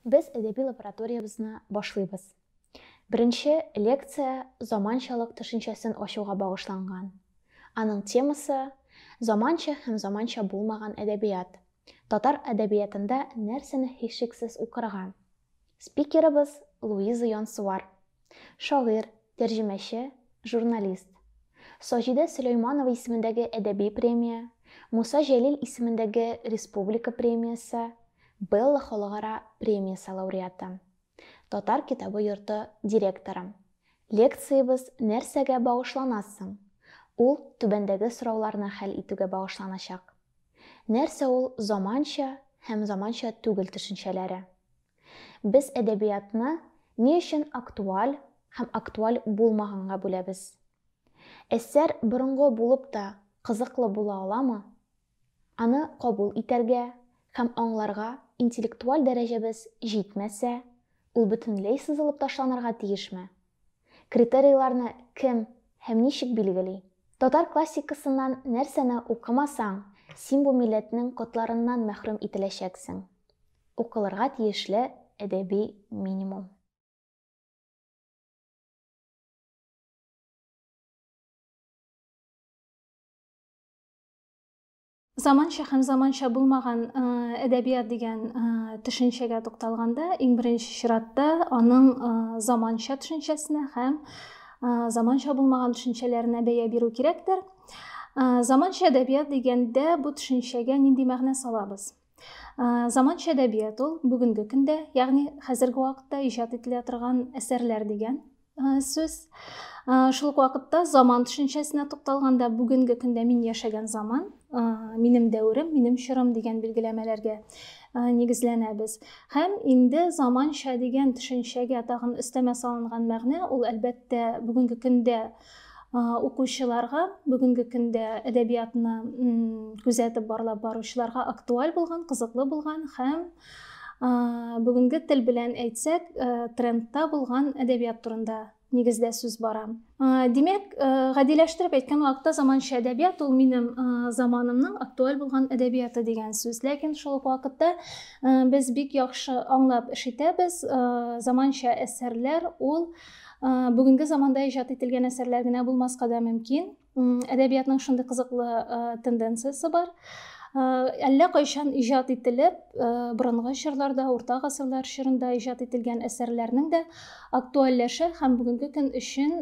Біз әдеби лабораториябызны башлыйбыз. Бірінші лекция заманчалык төшенчәсен ачуга багышланган. Аның темасы заманча һәм заманча булмаган әдәбият. Татар әдәбиятында нәрсәне һичшиксез укырга. Спикерыбыз Луиза Янсуар. Шагыйрь, тәрҗемәче, журналист. Саҗидә Сөләйманова исемендәге әдәби премия, Муса Җәлил исемендәге республика премиясе, Белла халыкара премиясе лауреаты. Татар китабы йорты директоры. Лекциябыз нәрсәгә багышланасың? Ул түбәндәге сорауларны хәл итүгә багышланачак. Нәрсә ул заманча һәм заманча түгел төшенчәләре? Без әдәбиятны ни өчен актуаль һәм актуаль булмаганга бүләбез? Әсәр борынгы булып та кызыклы була аламы? Аны кабул итәргә һәм аңларга интеллектуаль дәрәҗәбез җитмәсә, ул бөтенләй сызылып ташланырга тиешме? Критерийларны кем һәм ничек билгели? Татар классикасыннан нәрсәне укымасаң, син бу милләтнең котларыннан мәхрүм ителәчәксең. Укылырга тиешле әдәби минимум. Заманча һәм заманча булмаган әдәбият дигән төшенчәгә тукталганда, иң беренче чиратта аның заманча төшенчәсенә һәм заманча булмаган төшенчәләренә бәя бирү кирәктер. Заманча әдәбият дигәндә бу төшенчәгә нинди мәгънә салабыз? Заманча әдәбият ул бүгенге көндә, ягъни хәзерге вакытта иҗат ителә торган әсәрләр дигән сүз. Шул ук вакытта заман төшенчәсенә тукталганда, бүгенге көндә мин яшәгән заман, минем дәүрем, минем чорым дигән билгеләмәләргә нигезләнәбез. Һәм инде заманча дигән төшенчәгә тагын өстәмә салынган мәгънә ул әлбәттә бүгенге көндә укучыларга, бүгенге көндә әдәбиятны күзәтеп барлап баручыларга актуаль булган, кызыклы булган һәм бүгенге тел белән әйтсәк, трендта булган әдәбият турында нигездә сүз бара. Димәк, гадиләштереп әйткән вакытта заманча әдәбият ул минем заманымның актуаль булган әдәбияты дигән сүз. Ләкин шул ук вакытта без бик яхшы аңлап эш итәбез. Заманча әсәрләр ул бүгенге заманда иҗат ителгән әсәрләр генә булмаска да мөмкин. Әдәбиятның шундый кызыклы тенденциясе бар. Әллә кайчан иҗат ителеп, борынгы чорларда, урта гасырлар чорында иҗат ителгән әсәрләрнең дә актуальләшә һәм бүгенге көн өчен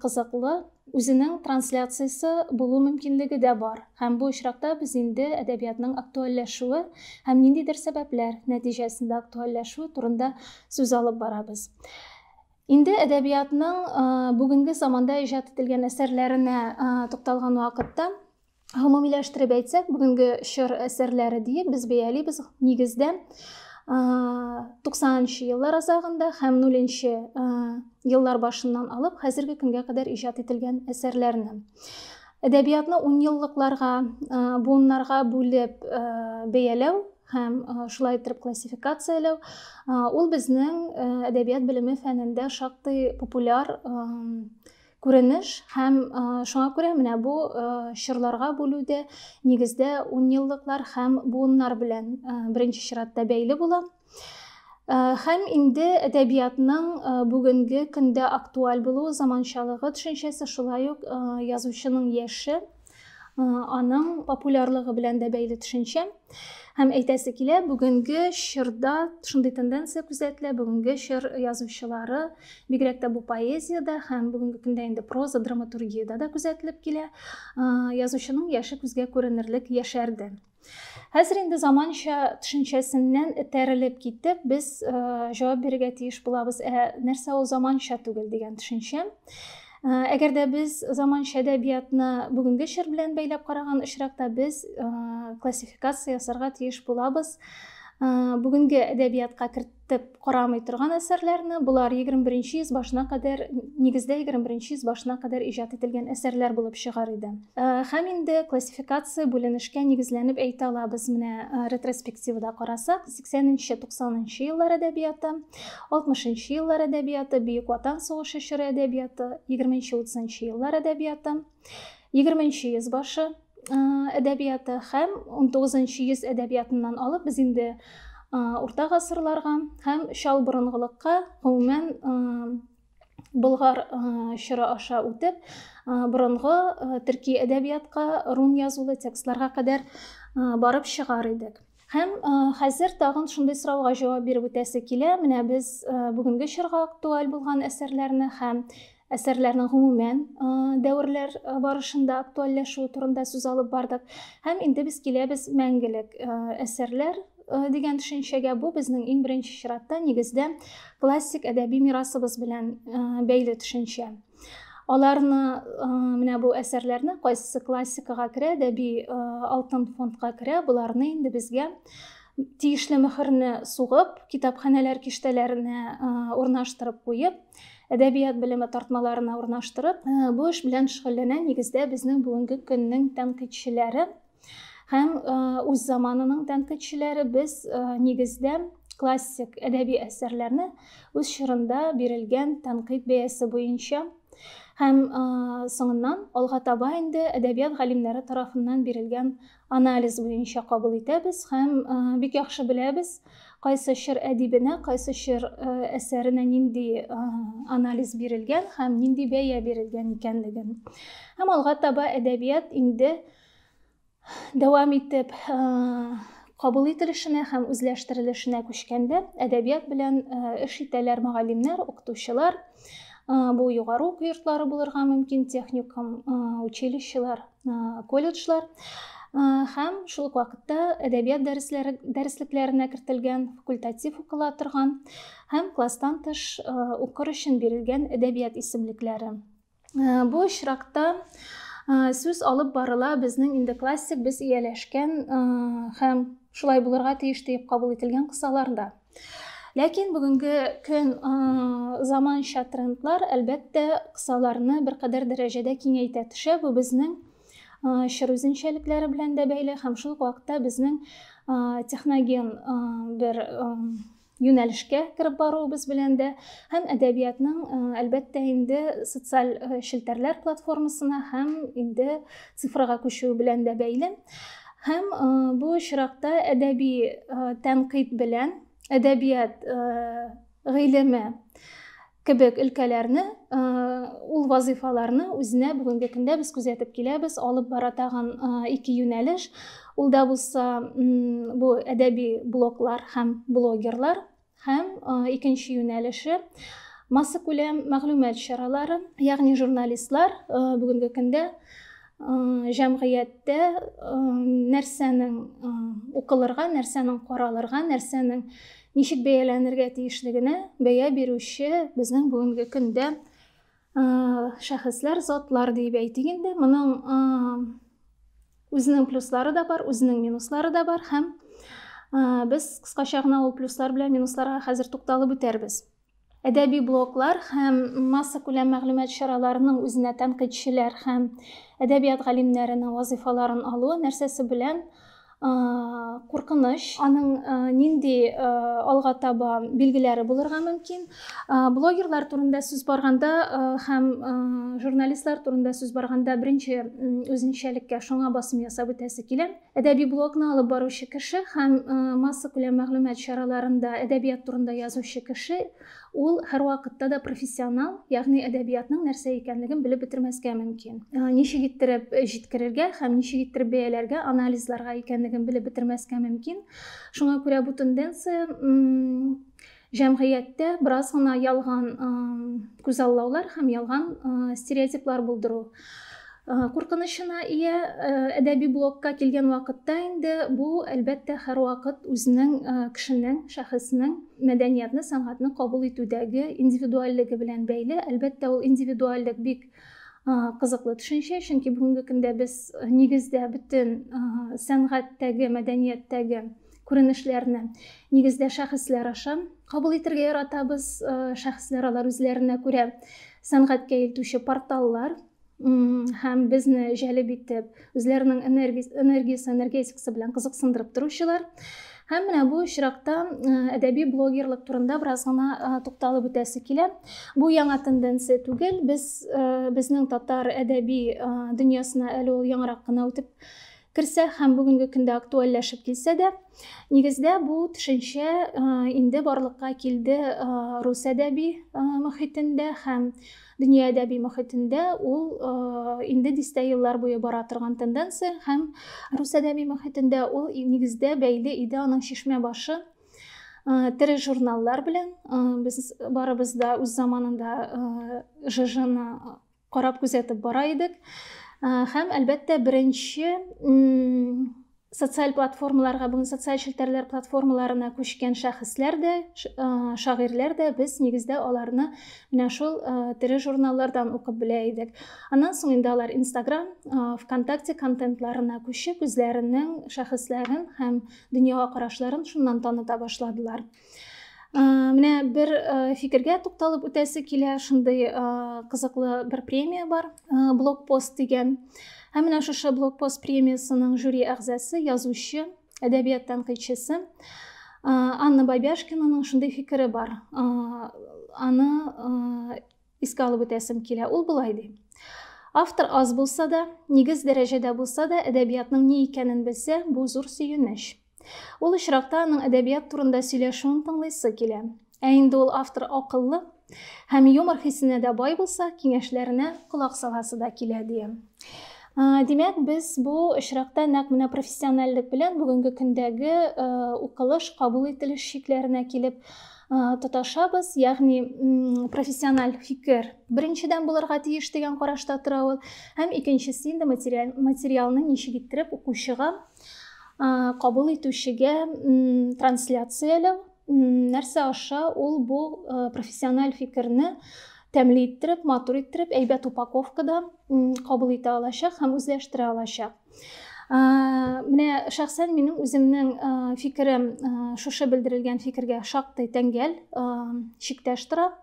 кызыклы үзенең трансляциясе булу мөмкинлеге дә бар. Һәм бу очракта без инде әдәбиятның актуальләшүе һәм ниндидер сәбәпләр нәтиҗәсендә актуальләшүе турында сүз алып барабыз. Инде әдәбиятның бүгенге заманда иҗат ителгән әсәрләренә тукталган вакытта гомумиләштереп әйтсәк, бүгенге чор әсәрләре дип без бәялибез нигездә 90нчы еллар азагында һәм 0нчы еллар башыннан алып хәзерге көнгә кадәр иҗат ителгән әсәрләрне. Әдәбиятны 10 еллыкларга, буыннарга бүлеп бәяләү һәм шулай итеп классификацияләү ул безнең әдәбият белеме фәнендә шактый популяр күренеш һәм шуңа күрә менә бу чорларга бүлүдә нигездә 10 еллыклар һәм буыннар белән беренче чиратта бәйле була. Һәм инде әдәбиятның бүгенге көндә актуаль булуы, заманчалыгы төшенчәсе шулай ук язучының яше, аның популярлыгы белән дә бәйле төшенчә. Һәм әйтәсе килә, бүгенге чорда шундый тенденция күзәтелә, бүгенге чор язучылары, бигрәк тә бу поэзиядә һәм бүгенге көндә инде проза, драматургиядә дә күзәтелеп килә, язучының яше күзгә күренерлек яшәрде. Хәзер инде заманча төшенчәсеннән этәрелеп китеп, без җавап бирергә тиеш булабыз, нәрсә ул заманча түгел дигән төшенчә. Әгәр дә без заманча әдәбиятны бүгенге чор белән бәйләп караган очракта без классификация ясарга тиеш булабыз. Бүгенге әдәбиятка кертеп карамый торган әсәрләрне, булар 21нче йөз башына кадәр, нигездә 21нче йөз башына кадәр иҗат ителгән әсәрләр булып чыгар иде. Һәм инде классификация бүленешкә нигезләнеп әйтә алабыз. Менә ретроспективада карасак, 80нче, 90нчы еллар әдәбияты, 60нчы еллар әдәбияты, Бөек Ватан сугышы чоры әдәбияты, 20нче, 30нчы еллар әдәбияты, 20нче йөз башы әдәбияты һәм 19нчы йөз әдәбиятыннан алып без инде урта гасырларга һәм чал борынгылыкка гомумән Болгар чоры аша үтеп, борынгы төрки әдәбиятка, рун язулы текстларга кадәр барып чыгар идек. Һәм хәзер тагын шундый сорауга җавап биреп үтәсе килә. Менә без бүгенге чорга актуаль булган әсәрләрне һәм әсәрләрнең гомумән дәверләр барышында актуальләшүе турында сүз алып бардык. Һәм инде без киләбез мәңгелек әсәрләр дигән төшенчәгә. Бу безнең иң беренче чиратта нигездә классик әдәби мирасыбыз белән бәйле төшенчә. Аларны, менә бу әсәрләрне кайсы классикага керә, әдәби алтын фондка керә, буларны инде безгә тиешле мөхерне сугып, китапханәләр киштәләренә урнаштырып куеп, әдәбият белеме тартмаларына урнаштырып, бу эш белән шөгыльләнә нигездә безнең бүгенге көннең тәнкыйтьчеләре һәм үз заманының тәнкыйтьчеләре. Без нигездә классик әдәби әсәрләрне үз чорында бирелгән тәнкыйть бәясе буенча һәм соңыннан алга таба инде әдәбият галимнәре тарафыннан бирелгән анализ буенча кабул итәбез һәм бик яхшы беләбез, кайсы чор әдибенә, кайсы чор әсәренә нинди анализ бирелгән һәм нинди бәя бирелгән икәнлеген. Һәм алга таба әдәбият инде дәвам итеп кабул ителешенә һәм үзләштерелешенә күчкәндә, әдәбият белән эш итәләр мөгаллимнәр, укытучылар. Бу югары уку йортлары булырга мөмкин, техникум, училищелар, колледжлар. Һәм шул ук вакытта әдәбият дәреслекләренә кертелгән, факультатив укыла торган һәм класстан тыш укыр өчен бирелгән әдәбият исемлекләре. Бу очракта сүз алып барыла безнең инде классик, без ияләшкән һәм шулай булырга тиеш дип кабул ителгән кысаларда. Ләкин бүгенге көн заманча трендлар әлбәттә кысаларны беркадәр дәрәҗәдә киңәйтә төшә. Бу безнең чор үзенчәлекләре белән дә бәйле һәм шул ук вакытта безнең техноген бер юнәлешкә кереп баруыбыз белән дә һәм әдәбиятның әлбәттә инде социаль челтәрләр платформасына һәм инде цифрага күчү белән дә бәйле. Һәм бу очракта әдәби тәнкыйть белән әдәбият гыйлеме кебек өлкәләрне, ул вазифаларны үзенә бүгенге көндә без күзәтеп киләбез, алып бара тагын ике юнәлеш. Ул да булса бу әдәби блоглар һәм блогерлар һәм икенче юнәлеше масса күләм мәгълүмат чаралары, ягъни журналистлар бүгенге көндә җәмгыятьтә нәрсәнең укылырга, нәрсәнең каралырга, нәрсәнең ничек бәяләнергә тиешлегенә бәя бирүче безнең бүгенге көндә шәхесләр, затлар дип әйтик инде. Моның үзенең плюслары да бар, үзенең минуслары да бар һәм без кыскача гына ул плюслар белән минусларга хәзер тукталып үтәрбез. Әдәби блоглар һәм масса күләм мәгълүмат чараларының үзенә тәнкыйтьчеләр һәм әдәбият галимнәренең вазифаларын алуы нәрсәсе белән куркыныч, аның нинди алга таба билгеләре булырга мөмкин. Блогерлар турында сүз барганда һәм журналистлар турында сүз барганда беренче үзенчәлеккә шуңа басым ясап үтәсе килә. Әдәби блогны алып баручы кеше һәм масса күләм мәгълүмат чараларында әдәбият турында язучы кеше ул һәр вакытта да профессионал, ягъни әдәбиятның нәрсә икәнлеген белеп бетермәскә мөмкин. Ничек иттереп җиткерергә һәм ничек иттереп бәяләргә, анализларга икәнлеген белеп бетермәскә мөмкин. Шуңа күрә бу тенденция җәмгыятьтә бераз гына ялган күзаллаулар һәм ялган стереотиплар булдыру куркынычына ия. Әдәби блогка килгән вакытта инде бу әлбәттә һәр вакыт үзенең кешенең, шәхеснең мәдәниятны, сәнгатьне кабул итүдәге индивидуальлеге белән бәйле. Әлбәттә ул индивидуальлек бик кызыклы төшенчә, чөнки бүгенге көндә без нигездә бөтен сәнгатьтәге, мәдәнияттәге күренешләрне нигездә шәхесләр аша кабул итәргә яратабыз. Шәхесләр алар үзләренә күрә сәнгатькә илтүче порталлар һәм безне җәлеп итеп, үзләренең энергетикасы белән кызыксындырып торучылар. Һәм менә бу очракта әдәби блогерлык турында бераз гына тукталып үтәсе килә. Бу яңа тенденция түгел. Безнең татар әдәби дөньясына әле ул яңарак кына үтеп кірсе һәм бүгінгі көндә актуальләшеп килсә дә, нигездә бу төшенчә инде барлыкка килде рус әдәби мөхитендә һәм дөнья әдәби мөхитендә. Ул инде дистә еллар буе бара торган тенденция һәм рус әдәби мөхитендә ул нигездә бәйле иде аның шишмә башы тере журналлар белән. Без барыбыз да үз заманында ЖЖны карап күзәтеп бара идек. Һәм әлбәттә беренче социаль платформаларга, бүген социаль челтәрләр платформаларына күчкән шәхесләр дә, шагыйрьләр дә без нигездә аларны менә шул тере журналлардан укып белә идек. Аннан соң инде алар Instagram, ВКонтакте контентларына күчеп, үзләренең шәхесләрен һәм дөньяга карашларын шуннан таныта башладылар. Менә бер фикергә тукталып үтәсе килә, шундый кызыклы бер премия бар, блогпост дигән. Һәм менә шушы блогпост премиясының жюри әгъзасы, язучы, әдәбият тәнкыйтьчесе Анна Бабяшкинаның шундый фикере бар. Аны искә алып үтәсем килә. Ул булай ди: автор аз булса да, нигез дәрәҗәдә булса да, әдәбиятның ни икәнен белсә, бу зур сөенеч. Ул очракта аның әдәбият турында сөйләшүен тыңлыйсы килә. Ә инде ул автор акыллы һәм юмор хисенә дә бай булса, киңәшләренә колак саласы да килә ди. Димәк, без бу очракта нәкъ менә профессиональлек белән бүгенге көндәге укылыш, кабул ителеш шикләренә килеп тоташабыз. Ягъни профессиональ фикер беренчедән булырга тиеш дигән карашта тора ул. Һәм икенчесе инде материалны ничек иттереп укучыга, кабул итүчегә трансляцияләү, нәрсә аша ул бу профессиональ фикерне тәмле иттереп, матур иттереп, әйбәт упаковкада кабул итә алачак һәм үзләштерә алачак. Менә шәхсән минем үземнең фикерем шушы белдерелгән фикергә шактый тәңгәл, шиктәш тора.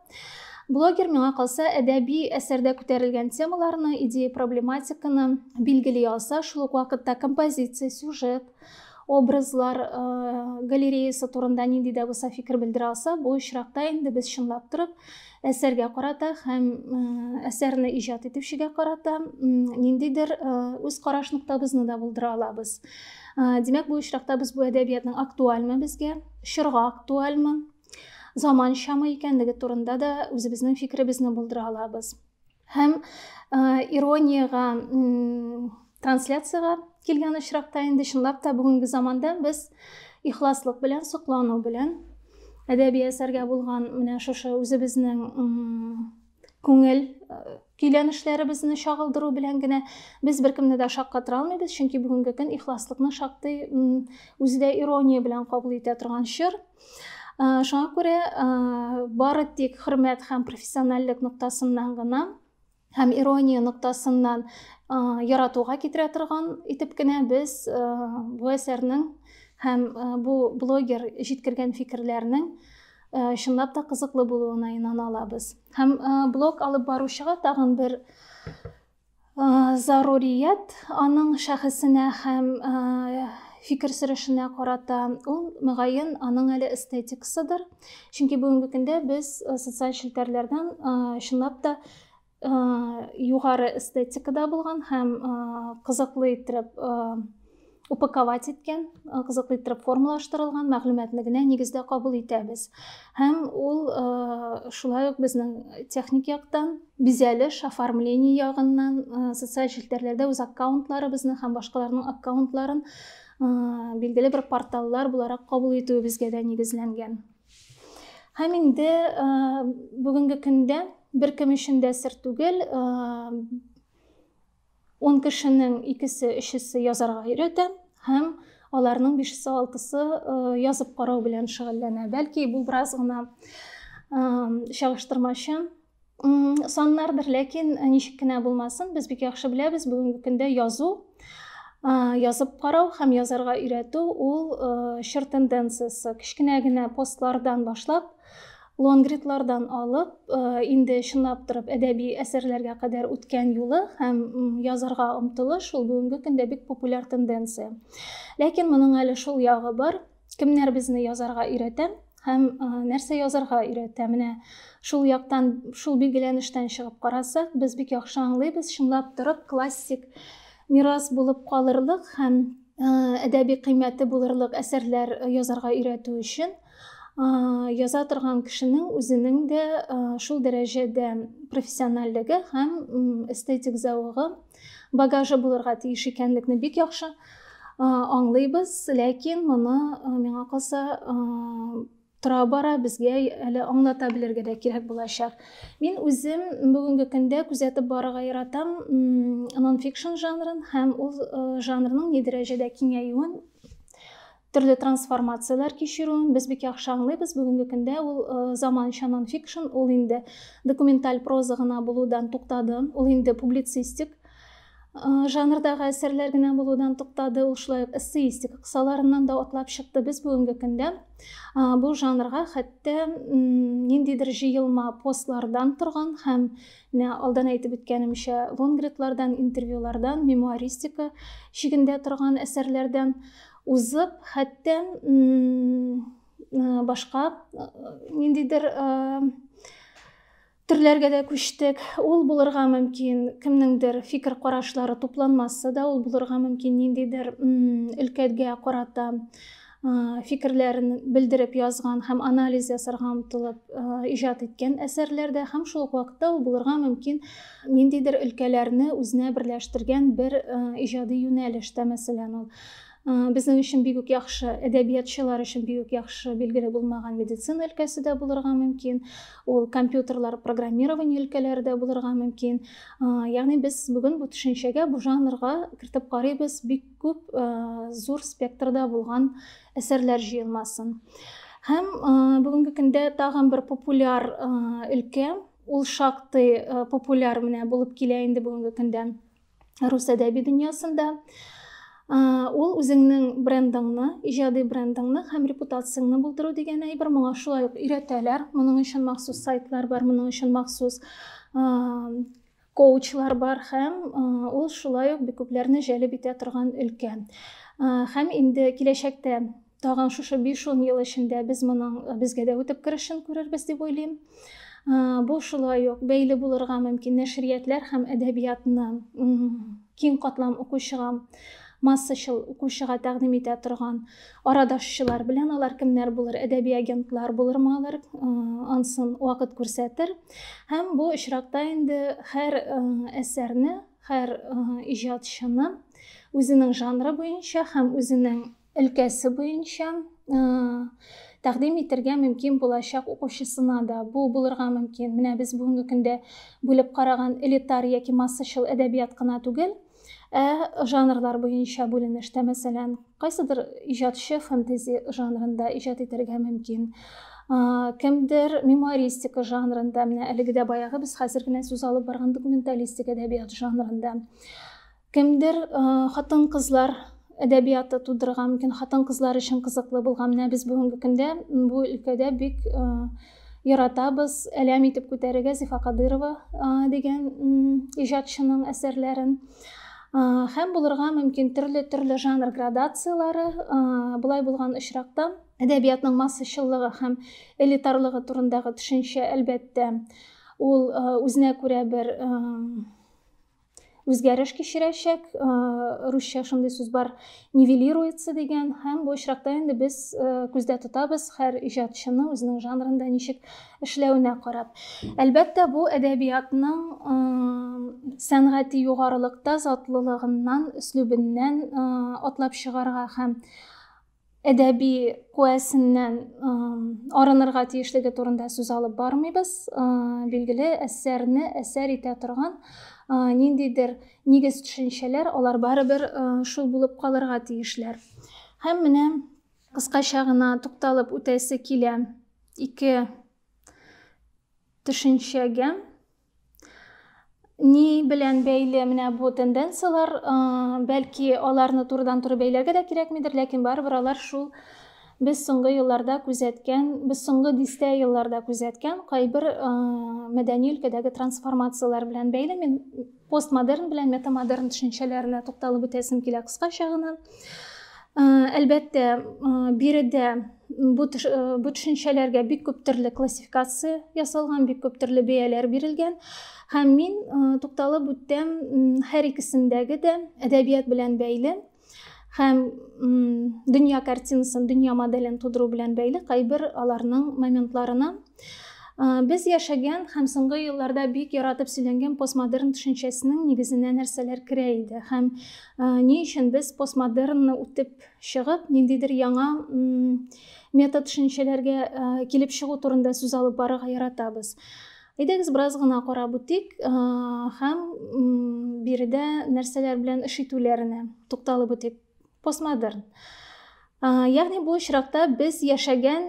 Блогер миңа калса әдәби әсәрдә күтәрелгән темаларны, идея проблематиканы билгели алса, шул ук вакытта композиция, сюжет, образлар галереясы турында нинди дә булса фикер белдерә алса, бу очракта инде без чынлап торып әсәргә карата һәм әсәрне иҗат итүчегә карата ниндидер үз караш нуктабызны да булдыра алабыз. Димәк, бу очракта без бу әдәбиятның актуальмы безгә, чорга актуальмы, заманчамы икәнлеге турында да үзебезнең фикеребезне булдыра алабыз. Һәм иронияга, трансляцияга килгән очракта инде чынлап та бүгенге заманда без ихласлык белән, соклану белән әдәби әсәргә булган менә шушы үзебезнең күңел көйләнешләребезне чагылдыру белән генә без беркемне дә шаккатыра алмыйбыз, чөнки бүгенге көн ихласлыкны шактый үзе дә ирония белән кабул итә торган чор. Шуңа күрә бары тик хөрмәт һәм профессиональлек нуктасыннан гына һәм ирония нуктасыннан яратуга китерә торган итеп кенә без бу әсәрнең һәм бу блогер җиткергән фикерләрнең чынлап та кызыклы булуына инана алабыз. Һәм блог алып баручыга тагын бер зарурият аның шәхесенә һәм фикер сөрәшенә карата, ул мөгаен аның әле эстетикасыдыр. Чөнки бүгенге көндә без социаль челтәрләрдән чынлап та югары эстетикада булган һәм кызыклы иттереп упаковать иткән, кызыклы иттереп формалаштырылган мәгълүматны генә нигездә кабул итәбез. Һәм ул шулай ук безнең техник яктан, бизәлеш, оформление ягыннан, социаль челтәрләрдә үз аккаунтларыбызны һәм башкаларның аккаунтларын билгеле бер порталлар буларак кабул итүебезгә дә нигезләнгән. Һәм инде бүгенге көндә беркем өчен дә сер түгел, 10 кешенең 2-3 язарга өйрәтә һәм аларның 5-6 язып карау белән шөгыльләнә. Бәлки бу бераз гына чагыштырмачы саннардыр, ләкин ничек кенә булмасын, без бик яхшы беләбез, бүгенге көндә язу, язып карау һәм язарга өйрәтү ул чор тенденциясы. Кичкенә генә постлардан башлап, лонгридлардан алып, инде чынлап торып әдәби әсәрләргә кадәр үткән юлы һәм язарга омтылыш ул бүгенге көндә бик популяр тенденция. Ләкин моның әле шул ягы бар, кемнәр безне язарга өйрәтә һәм нәрсә язарга өйрәтә. Менә шул яктан, шул билгеләнештән чыгып карасак, без бик яхшы аңлыйбыз, чынлап торып классик мирас булып калырлык һәм әдәби кыйммәте булырлык әсәрләр язарга өйрәтү өчен яза торган кешенең үзенең дә шул дәрәҗәдә профессиональлеге һәм эстетик зәвыгы, багажы булырга тиеш икәнлекне бик яхшы аңлыйбыз, ләкин моны миңа калса тора бара безгә әле аңлата белергә дә кирәк булачак. Мин үзем бүгенге көндә күзәтеп барырга яратам нон-фикшн жанрын һәм ул жанрның ни дәрәҗәдә киңәюен, төрле трансформациялар кичерүен без бик яхшы аңлыйбыз. Бүгенге көндә ул заманча нон-фикшн, ул инде документаль проза гына булудан туктады, ул инде публицистик жанрдагы әсәрләр генә булудан туктады, ул шулай ук эссеистика кысаларыннан да атлап чыкты. Без бүгенге көндә бу жанрга хәтта ниндидер җыелма постлардан торган һәм менә алдан әйтеп үткәнемчә лонгридлардан, интервьюлардан, мемуаристика чигендә торган әсәрләрдән узып, хәтта башка ниндидер төрләргә дә күчтек. Ул булырга мөмкин кемнеңдер фикер карашлары тупланмасы да, ул булырга мөмкин ниндидер өлкәгә карата фикерләрен белдереп язган һәм анализ ясарга омтылып иҗат иткән әсәрләрдә, һәм шул ук вакытта ул булырга мөмкин ниндидер өлкәләрне үзенә берләштергән бер иҗади юнәлештә, мәсәлән, ул безнең өчен бик үк яхшы, әдәбиятчылар өчен бик үк яхшы билгеле булмаган медицина өлкәсе дә булырга мөмкин, ул компьютерлар программирование өлкәләре дә булырга мөмкин. Ягъни без бүген бу төшенчәгә, бу жанрга кертеп карыйбыз бик күп зур спектрда булган әсәрләр җыелмасын. Һәм бүгенге көндә тагын бер популяр өлкә, ул шактый популяр менә булып килә инде бүгенге көндә рус әдәби дөньясында. Ул үзеңнең брендыңны, иҗади брендыңны һәм репутацияңны булдыру дигән әйбер, моңа шулай ук өйрәтәләр. Моның өчен махсус сайтлар бар, моның өчен махсус коучлар бар һәм ул шулай ук бик күпләрне җәлеп итә торган өлкә. Һәм инде киләчәктә тагын шушы 5-10 ел эчендә без моның безгә дә үтеп керешен күрербез дип уйлыйм. Бу шулай ук бәйле булырга мөмкин нәшриятләр һәм әдәбиятны киң катлам укучыга, массачыл укучыга тәкъдим итә торган арадашчылар белән, алар кемнәр булыр, әдәби агентлар булырмы алар, ансын вакыт күрсәтер. Һәм бу очракта инде һәр әсәрне, һәр иҗатчыны үзенең жанры буенча һәм үзенең өлкәсе буенча тәкъдим итәргә мөмкин булачак укучысына да бу булырга мөмкин. Менә без бүгенге көндә бүлеп караган элитар яки массачыл әдәбият кына түгел, жанрлар буенча бүленештә, мәсәлән, кайсыдыр иҗатчы фэнтези жанрында иҗат итәргә мөмкин. Кемдер мемуаристика жанрында, менә әлегедә баягы без хәзер генә сүз алып барган документалистик әдәбият жанрында. Кемдер хатын-кызлар әдәбияты тудырга мөмкин, хатын-кызлар өчен кызыклы булган. Менә без бүгенге көндә бу өлкәдә бик яратабыз, әләм итеп күтәрергә Зифа Кадырова дигән иҗатчының әсәрләрен. Һәм булырга мөмкин төрле жанр градациялары. Булай булган очракта әдәбиятның массачыллыгы һәм элитарлыгы турындагы төшенчә, әлбәттә, ул үзенә күрә бер үзгәреш кичерәчәк. Русча шундый сүз бар, нивелируется дигән, һәм бу очракта инде без күздә тотабыз һәр иҗатчыны үзенең жанрында ничек эшләвенә карап. Әлбәттә, бу әдәбиятның сәнгати югарылыкта затлылыгыннан, өслүбеннән атлап чыгарга һәм әдәби куәсеннән арынырга тиешлеге турында сүз алып бармыйбыз. Билгеле, әсәрне әсәр итә торган ниндидер нигез төшенчәләр, алар барыбер шул булып калырга тиешләр. Һәм менә кыскача гына тукталып үтәсе килә ике төшенчәгә. Ни белән бәйле менә бу тенденциялар, бәлки аларны турыдан-туры бәйләргә дә кирәкмидер, ләкин барыбер алар шул без соңгы елларда күзәткән, без соңгы 10 елларда күзәткән кайбер мәдәни өлкәдәге трансформациялар белән бәйле. Мин постмодерн белән метамодерн төшенчәләренә тукталып үтәсем килә кыскача гына. Әлбәттә, биредә бу төшенчәләргә бик күп төрле классификация ясалган, бик күп төрле бәяләр бирелгән. Һәм мин тукталып үтәм һәр икесендәге дә әдәбият белән бәйле һәм дөнья картинасын, дөнья моделен тудыру белән бәйле кайбер аларның моментларына. Без яшәгән һәм соңгы елларда бик яратып сөйләнгән постмодерн төшенчәсенең нигезенә нәрсәләр керә иде. Һәм ни өчен без постмодернны үтеп чыгып, ниндидер яңа метод төшенчәләргә килеп чыгу турында сүз алып барырга яратабыз. Әйдәгез бераз гына карап үтик һәм биредә нәрсәләр белән эш итүләренә тукталып үтик. Постмодерн. Ягъни бу очракта без яшәгән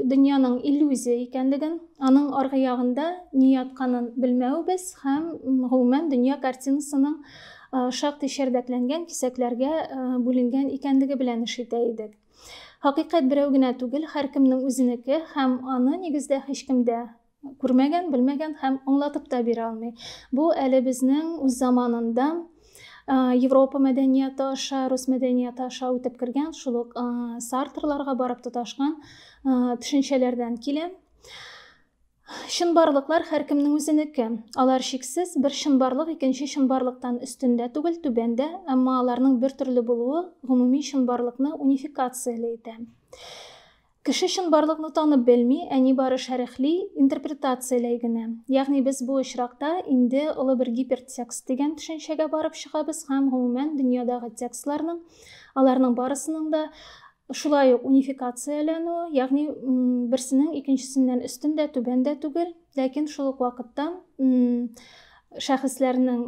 дөньяның иллюзия икәнлеген, аның аргы ягында ни ятканын белмәүбез һәм гомумән дөнья картинасының шактый шәрдәкләнгән кисәкләргә бүленгән икәнлеге белән эш итә идек. Хакыйкать берәү генә түгел, һәркемнең үзенеке һәм аны нигездә һичкемдә күрмәгән, белмәгән һәм аңлатып та бирә алмый. Бу әле безнең үз заманында Европа мәдәнияты аша, рус мәдәнияты аша үтеп кергән, шул ук Сартрларга барып тоташкан төшенчәләрдән килә. Чынбарлыклар һәркемнең үзенеке. Алар шиксез бер чынбарлык икенче чынбарлыктан өстендә түгел, түбәндә, әмма аларның бер төрле булуы гомуми чынбарлыкны унификацияле итә. Кеше чынбарлыкны танып белми, әни бары шәрехли, интерпретацияләй генә. Ягъни без бу очракта инде олы бер гипертекст дигән төшенчәгә барып чыгабыз һәм гомумән дөньядагы текстларның, аларның барысының да шулай ук унификацияләнү, ягъни берсенең икенчесеннән өстендә, түбәндә түгел, ләкин шул ук вакытта шәхесләрнең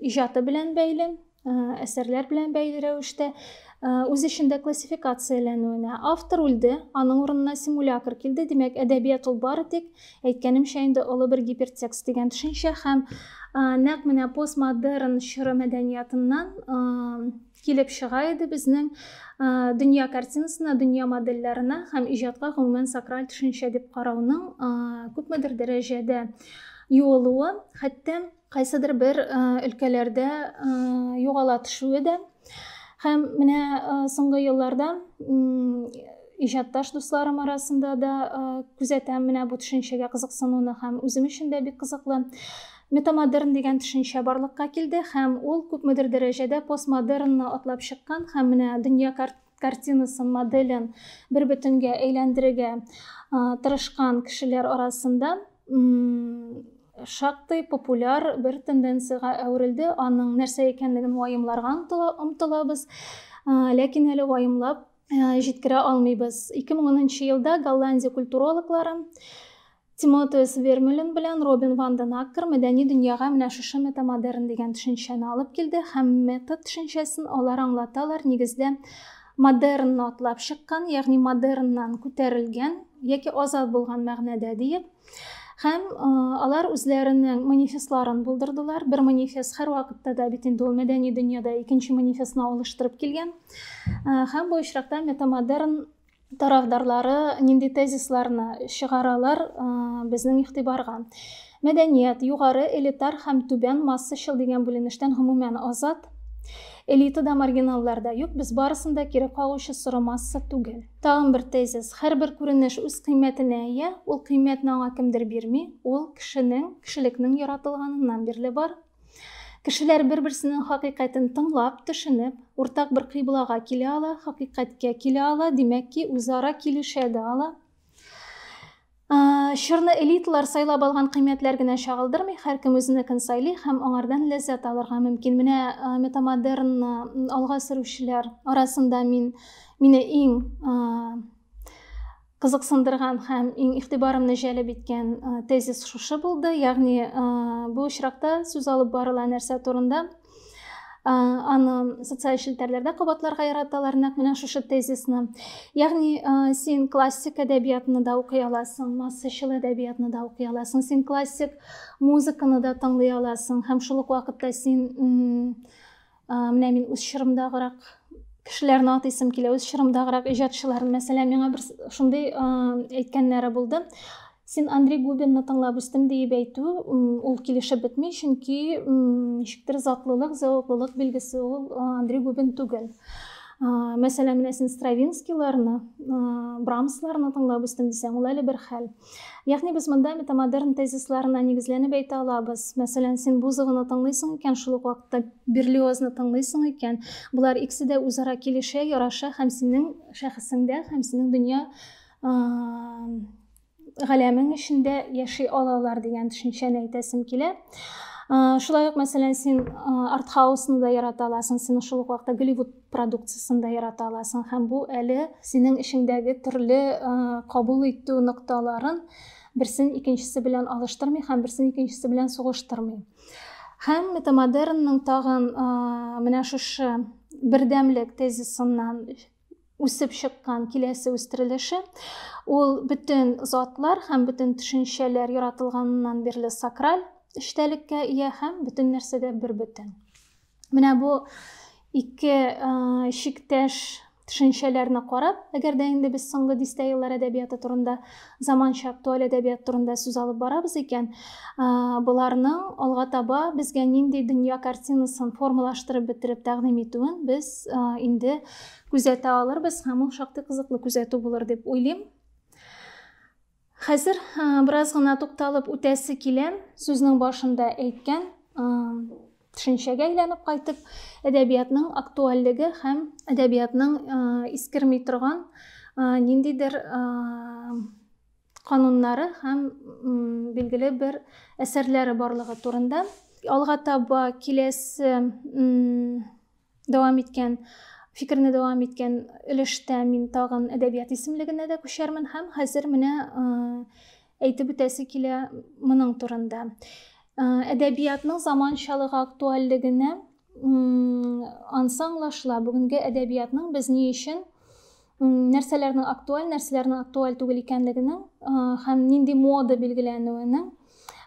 иҗаты белән бәйле, әсәрләр белән бәйле рәвештә үз эчендә классификацияләнүенә. Автор үлде, аның урынына симулякр килде, димәк, әдәбият ул бары тик әйткәнемчә инде олы бер гипертекст дигән төшенчә һәм нәкъ менә постмодерн чоры мәдәниятыннан килеп чыга иде безнең дөнья картинасына, дөнья модельләренә һәм иҗатка гомумән сакраль төшенчә дип карауның күпмедер дәрәҗәдә юылуы, хәтта кайсыдыр бер өлкәләрдә югала төшүе дә. Һәм менә соңгы елларда иҗатташ дусларым арасында да күзәтәм менә бу төшенчәгә кызыксынуны һәм үзем өчен дә бик кызыклы. Метамодерн дигән төшенчә барлыкка килде һәм ул күпмедер дәрәҗәдә постмодернны атлап чыккан һәм менә дөнья картинасын, моделен бер бөтенгә әйләндерергә тырышкан кешеләр арасында шактый популяр бер тенденцияга әверелде. Аның нәрсә икәнлеген ваемларга омтылабыз, ләкин әле ваемлап җиткерә алмыйбыз. 2010 елда Голландия культурологлары Тимотеус Вермюлен белән Робин ван ден Аккер мәдәни дөньяга менә шушы метамодерн дигән төшенчәне алып килде һәм метод төшенчәсен алар аңлаталар. Нигездә модернны атлап чыккан, ягъни модерннан күтәрелгән яки азат булган мәгънәдә диеп. Һәм алар үзләренең манифестларын булдырдылар. Бер манифест һәр вакытта да бит инде ул мәдәни дөньяда икенче манифестны алыштырып килгән. Һәм бу очракта метамодерн тарафдарлары нинди тезисларны чыгаралар безнең игътибарга. Мәдәният югары, элитар һәм түбән массачыл дигән бүленештән гомумән азат. Элитада, маргиналларда юк, без барысында кире кагучы соры масса түгел. Тагын бер тезис: һәрбер күренеш үз кыйммәтенә ия, ул кыйммәтне аңа кемдер бирми, ул кешелекнең яратылганыннан бирле бар. Кешеләр бер-берсенең хакыйкатен тыңлап, төшенеп, уртак бер кыйблага килә ала, хакыйкатькә килә ала, димәк ки, үзара килешә дә ала. Чорны элиталар сайлап алган кыйммәтләр генә чагылдырмый, һәркем үзенекен сайлый һәм аңардан ләззәт алырга мөмкин. Менә метамодернны алга сөрүчеләр арасында мине иң кызыксындырган һәм иң игътибарымны җәлеп иткән тезис шушы булды. Ягъни бу очракта сүз алып барыла нәрсә турында. Аны социаль челтәрләрдә кабатларга яраталар, нәкъ менә шушы тезисны. Ягъни син классик әдәбиятны да укый аласың, массачыл әдәбиятны да укый аласың, син классик музыканы да тыңлый аласың һәм шул ук вакытта син менә мин үз чорымдагырак кешеләрне атыйсым килә, үз чорымдагырак иҗатчыларны, мәсәлән, миңа бер шундый әйткәннәре булды. Син Андрей Губинны тыңлап үстем дип әйтү, ул килешеп бетми, чөнки ничектер затлылык, зәвыклылык билгесе ул Андрей Губин түгел. Мәсәлән, менә син Стравинскийларны, Брамсларны тыңлап үстем дисәң, ул әле бер хәл. Ягъни без монда метамодерн тезисларына нигезләнеп әйтә алабыз. Мәсәлән, син Бузованы тыңлыйсың икән, шул ук вакытта Берлиозны тыңлыйсың икән. Булар икесе дә үзара килешә, яраша һәм синең шәхесеңдә, һәм синең дөнья галәмең эчендә яши алалар дигән төшенчәне әйтәсем килә. Шулай ук, мәсәлән, син артхаусны да ярата аласың, син шул ук вакытта Голливуд продукциясын да ярата аласың, һәм бу әле синең эшеңдәге төрле кабул итү нокталарын берсен икенчесе белән алыштырмый, һәм берсен икенчесе белән сугыштырмый. Һәм метамодернның тагын менә шушы бердәмлек тезисыннан үсеп чыккан киләсе үстерелеше, ул бөтен затлар һәм бөтен төшенчәләр яратылганнан бирле сакраль эчтәлеккә ия һәм бөтен нәрсәдә бер бөтен. Менә бу ике чиктәш төшенчәләрне карап, әгәр дә инде без соңгы 10 еллар әдәбияты турында, заманча актуаль әдәбият турында сүз алып барабыз икән, буларның алга таба безгә нинди дөнья картинасын формалаштырып бетереп тәкъдим итүен без инде күзәтә алырбыз, һәм ул шактый кызыклы күзәтү булыр дип уйлыйм. Хәзер бераз гына тукталып үтәсе килә, сүзнең башында әйткән төшенчәгә әйләнеп кайтып, әдәбиятның актуальлеге һәм әдәбиятның искерми торган ниндидер кануннары һәм билгеле бер әсәрләре барлыгы турында. Алга таба киләсе фикерне дәвам иткән өлештә мин тагын әдәбият исемлегенә дә күчәрмен һәм хәзер менә әйтеп үтәсе килә моның турында. Әдәбиятның заманчалыгы актуальлегенә ансаңлашыла. Бүгенге әдәбиятның без ни өчен нәрсәләрнең актуаль түгел икәнлегенең һәм нинди мода билгеләнүенең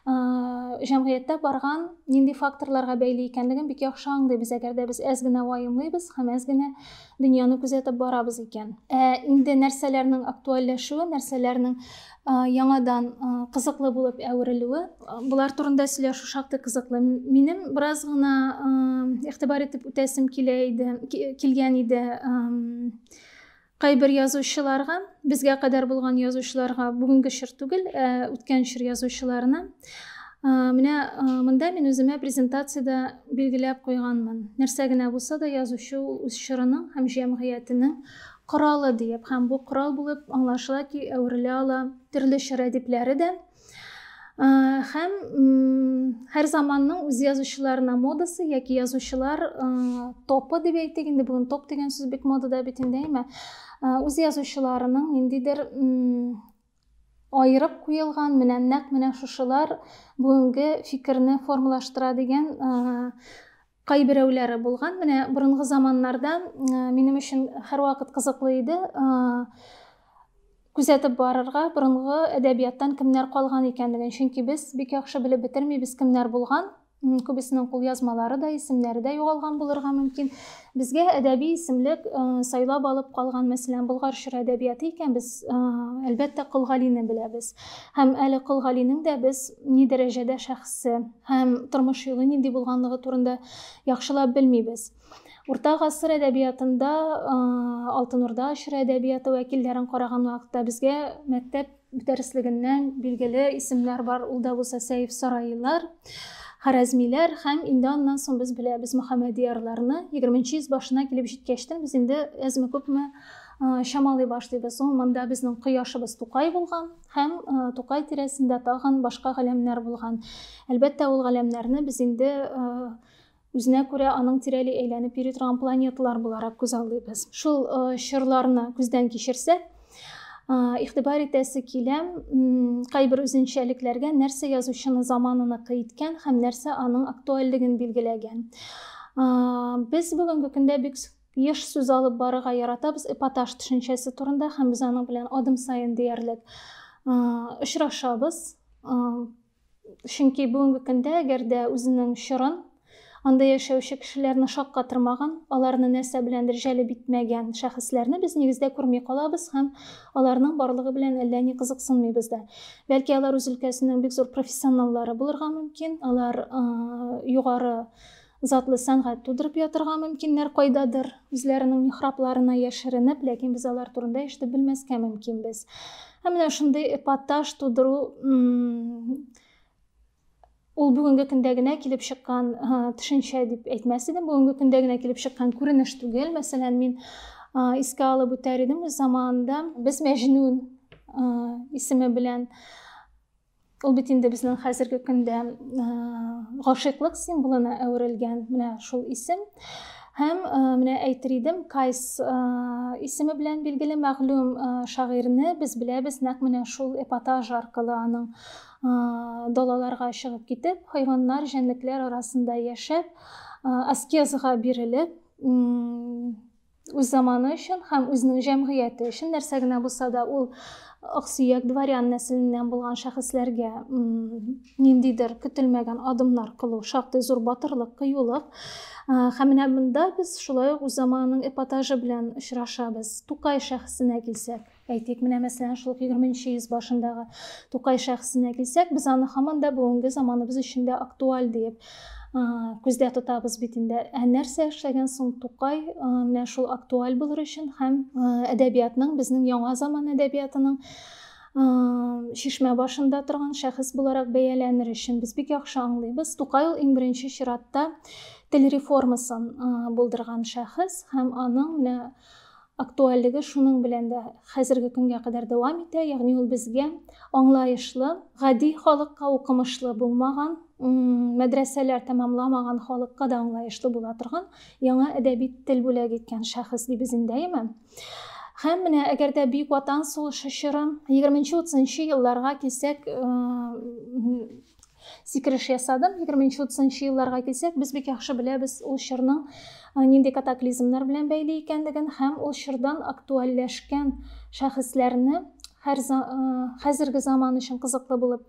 җәмгыятьтә барган нинди факторларга бәйле икәнлеген бик яхшы аңлыйбыз, әгәр дә без әз генә ваемлыйбыз һәм әз генә дөньяны күзәтеп барабыз икән. Инде нәрсәләрнең актуальләшүе, нәрсәләрнең яңадан кызыклы булып әверелүе, булар турында сөйләшү шактый кызыклы. Минем бераз гына игътибар итеп үтәсем килгән иде кайбер язучыларга, безгә кадәр булган язучыларга, бүгенге чор түгел, үткән чор язучыларына. Менә монда мин үземә презентациядә билгеләп куйганмын. Нәрсә генә булса да язучы үз чорының һәм җәмгыятенең коралы дип, һәм бу корал булып аңлашыла ки, әверелә ала төрле чор әдипләре дә. Һәм һәр заманның үз язучыларына модасы, яки язучылар топы дип әйтик, инде бүген топ дигән сүз бик модада бит инде, әйме. Үз язучыларының ниндидер айырып куелган, менә шушылар бүгенге фикерне формалаштыра дигән кайберәүләре булган. Менә борынгы заманнарда минем өчен һәрвакыт кызыклы иде күзәтеп барырга борынгы әдәбияттан кемнәр калган икәнлеген, чөнки без бик яхшы белеп бетермибез кемнәр булган. Күбесенең кулъязмалары да, исемнәре дә югалган булырга мөмкин. Безгә әдәби исемлек сайлап алып калган, мәсәлән, Болгар чор әдәбияты икән, без әлбәттә Кол Галине беләбез. Һәм әле Кол Галинең дә без ни дәрәҗәдә шәхсе һәм тормыш юлы нинди булганлыгы турында яхшылап белмибез. Урта гасыр әдәбиятында, Алтын Урда чор әдәбияты вәкилләрен караган вакытта безгә мәктәп дәреслегеннән билгеле исемнәр бар. Ул да булса Сәйф Сараилар, Харазмиләр һәм инде аннан соң без беләбез Мөхәммәдиярларны. 20-нче йөз башына килеп җиткәчтән без инде әзме күпме чамалый башлыйбыз. Монда безнең кояшыбыз Тукай булган һәм Тукай тирәсендә тагын башка галәмнәр булган. Әлбәттә, ул галәмнәрне без инде үзенә күрә аның тирәли әйләнеп йөри торган планеталар буларак күз алдыйбыз. Шул чорларны күздән кичерсәк, игътибар итәсе килә кайбер үзенчәлекләргә, нәрсә язучыны заманына кыйткән һәм нәрсә аның актуальлеген билгеләгән. Без бүгенге көндә бик еш сүз алып барырга яратабыз эпатаж төшенчәсе турында һәм без аның белән адым сайын диярлек очрашабыз. Чөнки бүгенге көндә әгәр дә үзенең чорын анда яшәүче кешеләрне шаккатырмаган, аларны нәрсә беләндер җәлеп итмәгән шәхесләрне без нигездә күрми калабыз һәм аларның барлыгы белән әллә ни кызыксынмыйбыз да. Бәлки алар үз өлкәсенең бик зур профессионаллары булырга мөмкин, алар югары затлы сәнгать тудырып ятырга мөмкиннәр кайдадыр, үзләренең михрабларына яшеренеп, ләкин без алар турында эште белмәскә мөмкинбез. Менә шундый эпатаж тудыру ул бүгенге көндә генә килеп чыккан төшенчә дип әйтмәс идем, бүгенге көндә генә килеп чыккан күренеш түгел. Мәсәлән, мин искә алып үтәр идем үз заманында без Мәҗнүн исеме белән, ул бит инде безнең хәзерге көндә гашыйклык символына әверелгән менә шул исем. Һәм менә әйтер идем, Кайс исеме белән билгеле мәгълүм шагыйрьне без беләбез нәкъ менә шул эпатаж аркылы, аның далаларга чыгып китеп, хайваннар, җәнлекләр арасында яшәп, аскезага бирелеп, үз заманы өчен һәм үзенең җәмгыяте өчен нәрсә генә булса да ул аксөяк дворян нәселеннән булган шәхесләргә ниндидер көтелмәгән адымнар кылу, шактый зур батырлык кыюлык. Һәм менә монда без шулай ук үз заманының эпатажы белән очрашабыз. Тукай шәхесенә килсәк, әйтик, менә мәсәлән шул 20нче йөз башындагы Тукай шәхесенә килсәк, без аны һаман да бүгенге заманыбыз өчен дә актуаль дип күздә тотабыз бит инде. Нәрсә эшләгән соң Тукай менә шул актуаль булыр өчен һәм әдәбиятның, безнең яңа заман әдәбиятының шишмә башында торган шәхес буларак бәяләнер өчен без бик яхшы аңлыйбыз. Тукай ул иң беренче чиратта тел реформасын булдырган шәхес һәм аның менә актуальлеге шуның белән дә хәзерге көнгә кадәр дәвам итә. Ягъни ул безгә аңлаешлы, гади халыкка укымышлы булмаган, мәдрәсәләр тәмамламаган халыкка да аңлаешлы була торган яңа әдәби тел бүләк иткән шәхес дибез инде. Һәм менә әгәр дә Бөек Ватан сугышы чоры 20-30 елларга килсәк, сикереш ясадым. 20-30 елларга килсәк, без бик яхшы беләбез ул чорның нинди катаклизмнар белән бәйле икәнлеген һәм ул чордан актуальләшкән шәхесләрне, хәзерге заман өчен кызыклы булып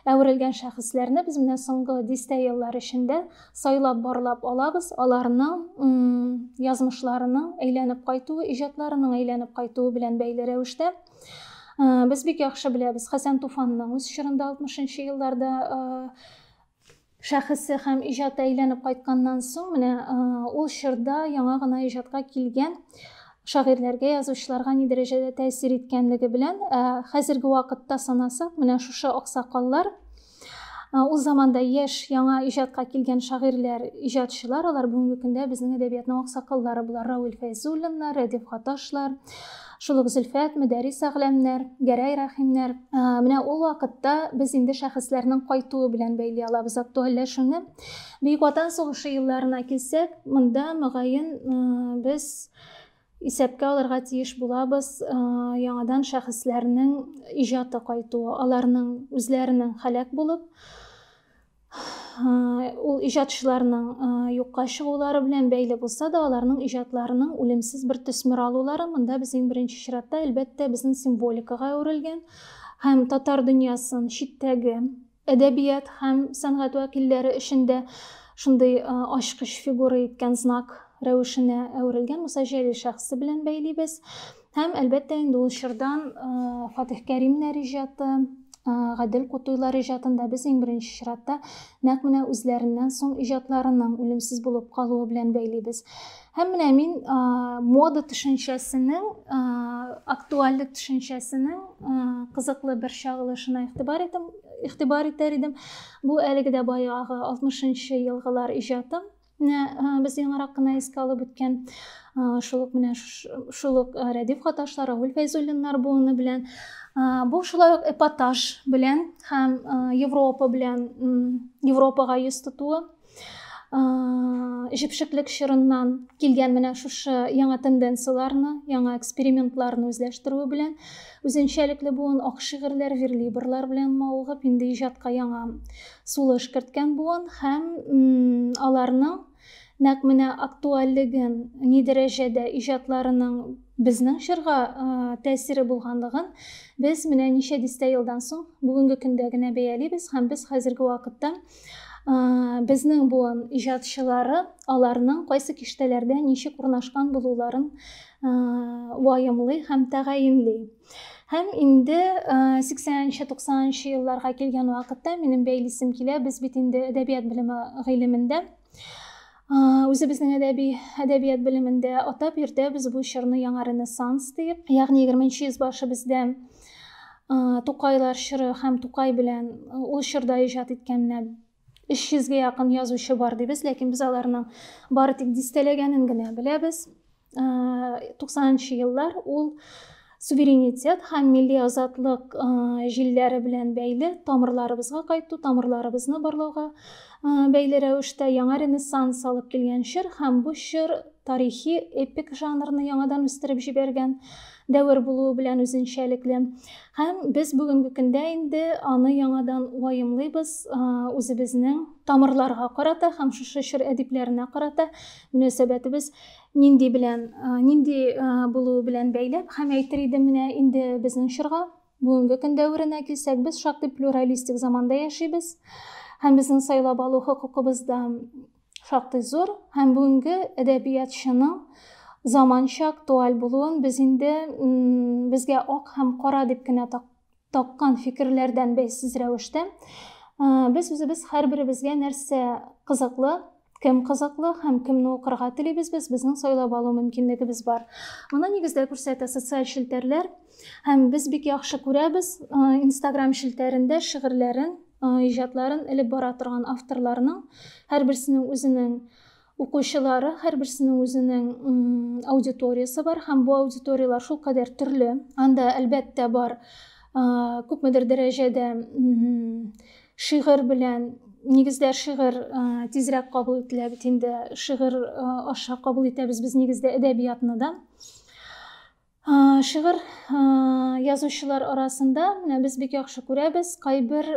әверелгән шәхесләрне без менә соңгы 10 еллар эчендә сайлап барлап алабыз. Аларның язмышларының әйләнеп кайтуы, иҗатларының әйләнеп кайтуы белән бәйле рәвештә без бик яхшы беләбез. Хәсән Туфанның үз чорында 60нчы елларда шәхесе һәм иҗаты әйләнеп кайтканнан соң менә ул чорда яңа гына иҗатка килгән шагыйрьләргә, язучыларга ни дәрәҗәдә тәэсир иткәнлеге белән хәзерге вакытта санасак, менә шушы аксакаллар, ул заманда яшь яңа иҗатка килгән шагыйрьләр, иҗатчылар, алар бүгенге көндә безнең әдәбиятның аксакаллары булар. Равил Фәйзуллиннар, Рәдиф Хаташлар, шул ук Зөлфәт, Мөдәррис Әгъләмнәр, Гәрәй Рәхимнәр. Менә ул вакытта без инде шәхесләрнең кайтуы белән бәйле алабыз актуальләшүне. Бөек Ватан сугышы елларына килсәк, монда мөгаен без исәпкә алырга тиеш булабыз яңадан шәхесләрнең иҗаты кайтуы, аларның үзләренең һәлак булып, ул иҗатчыларның юкка чыгулары белән бәйле булса да, аларның иҗатларының үлемсез бер төсмер алулары монда без иң беренче чиратта әлбәттә безнең символикага әверелгән һәм татар дөньясын, читтәге әдәбият һәм сәнгать вәкилләре эчендә шундый ачкыч фигура иткән знак рәвешенә әверелгән Муса Җәлил шәхесе белән бәйлибез. Һәм әлбәттә инде ул чордан Фатих Кәримнәр иҗаты, Гадел Кутуйлар иҗатында без иң беренче чиратта нәкъ менә үзләреннән соң иҗатларының үлемсез булып калуы белән бәйлибез. Һәм менә мин мода төшенчәсенең, актуальлек төшенчәсенең кызыклы бер чагылышына игътибар итәр идем. Бу әлеге дә баягы 60нчы елгылар иҗаты. Без яңарак кына искә алып үткән шул ук Рәдиф Хаташлар, Равил Фәйзуллиннар буыны белән, бу шулай ук эпатаж белән һәм Европа белән, Европага йөз тотуы, җепшеклек чорыннан килгән менә шушы яңа тенденцияларны, яңа экспериментларны үзләштерүе белән, үзенчәлекле буын ак шигырьләр, верлибрлар белән мавыгып, инде иҗатка яңа сулыш керткән буын һәм аларның нәкъ менә актуальлеген, ни дәрәҗәдә иҗатларының безнең чорга тәэсире булганлыгын без менә ничә дистә елдан соң бүгенге көндә генә бәялибез һәм без хәзерге вакытта безнең буын иҗатчылары аларның кайсы киштәләрдә ничек урнашкан булуларын ваемлый һәм тәгаенли. Һәм инде 80-90 елларга килгән вакытта минем бәйлисем килә, без бит инде әдәбият белеме гыйлемендә Үзебезнең әдәбият белемендә атап йөртә без бу чорны яңа ренессанс дип. Ягъни 20нче йөз бездә Тукайлар чоры һәм Тукай белән ул чорда иҗат иткән менә 300-гә якын язучы бар дибез, ләкин без аларның бары тик дистәләгәнен генә беләбез. 90нчы еллар ул суверенитет һәм милли азатлык җилләре белән бәйле тамырларыбызга кайту, тамырларыбызны барлауга бәйле рәвештә яңа ренессанс алып килгән чор һәм бу чор тарихи эпик жанрны яңадан үстереп җибәргән дәвер булуы белән үзенчәлекле. Һәм без бүгенге көндә инде аны яңадан ваемлыйбыз, үзебезнең тамырларга карата һәм шушы чор әдипләренә карата мөнәсәбәтебез нинди булуы белән бәйләп, һәм әйтер идем менә инде безнең чорга бүгенге көн дәверенә килсәк, без шактый плюралистик заманда яшибез. Һәм безнең сайлап алу хокукыбыз да шактый зур, һәм бүгенге әдәбиятчының заманча актуаль булуын без инде безгә ак һәм кара дип кенә таккан фикерләрдән бәйсез рәвештә без үзебез һәрберебезгә нәрсә кызыклы, кем кызыклы һәм кемне укырга телибез, безнең сайлап алу мөмкинлегебез бар. Моны нигездә күрсәтә социаль челтәрләр, һәм без бик яхшы күрәбез Instagram челтәрендә шигырьләрен, иҗатларын элеп бара торган авторларның һәрберсенең үзенең укучылары, һәрберсенең үзенең аудиториясы бар, һәм бу аудиториялар шул кадәр төрле. Анда әлбәттә бар күпмедер дәрәҗәдә шигырь белән, нигездә шигырь тизрәк кабул ителә бит инде, шигырь аша кабул итәбез без нигездә әдәбиятны да. Шигырь язучылар арасында без бик яхшы күрәбез, кайбер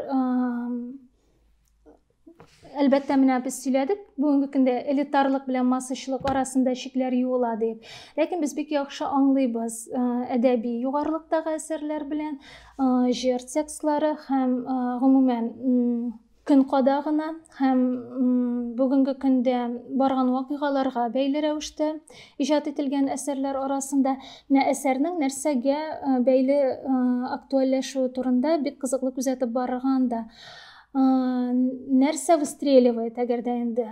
әлбәттә менә без сөйләдек, бүгенге көндә элитарлык белән массачлык арасында чикләр юыла дип. Ләкин без бик яхшы аңлыйбыз әдәби югарлыктагы әсәрләр белән җыр текстлары һәм гомумән көн кадагына һәм бүгенге көндә барган вакыйгаларга бәйле рәвештә иҗат ителгән әсәрләр арасында менә әсәрнең нәрсәгә бәйле актуальләшүе турында бик кызыклы күзәтеп барган да. Нәрсә выстреливает, әгәр дә инде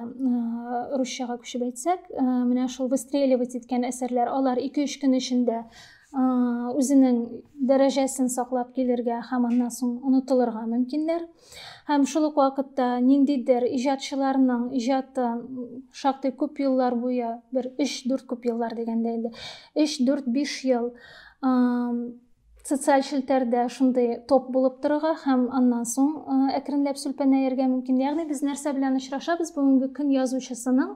русчага күчеп әйтсәк, менә шул выстреливать иткән әсәрләр, алар 2-3 көн эчендә үзенең дәрәҗәсен саклап килергә һәм аннан соң онытылырга мөмкиннәр. Һәм шул ук вакытта ниндидер иҗатчыларның иҗаты шактый күп еллар буе, бер 3-4 күп еллар дигәндә инде, 3-4-5 ел социаль челтәрдә шундый топ булып торырга һәм аннан соң әкренләп сүлпәнәяргә мөмкин. Ягъни без нәрсә белән очрашабыз? Бүгенге көн язучысының,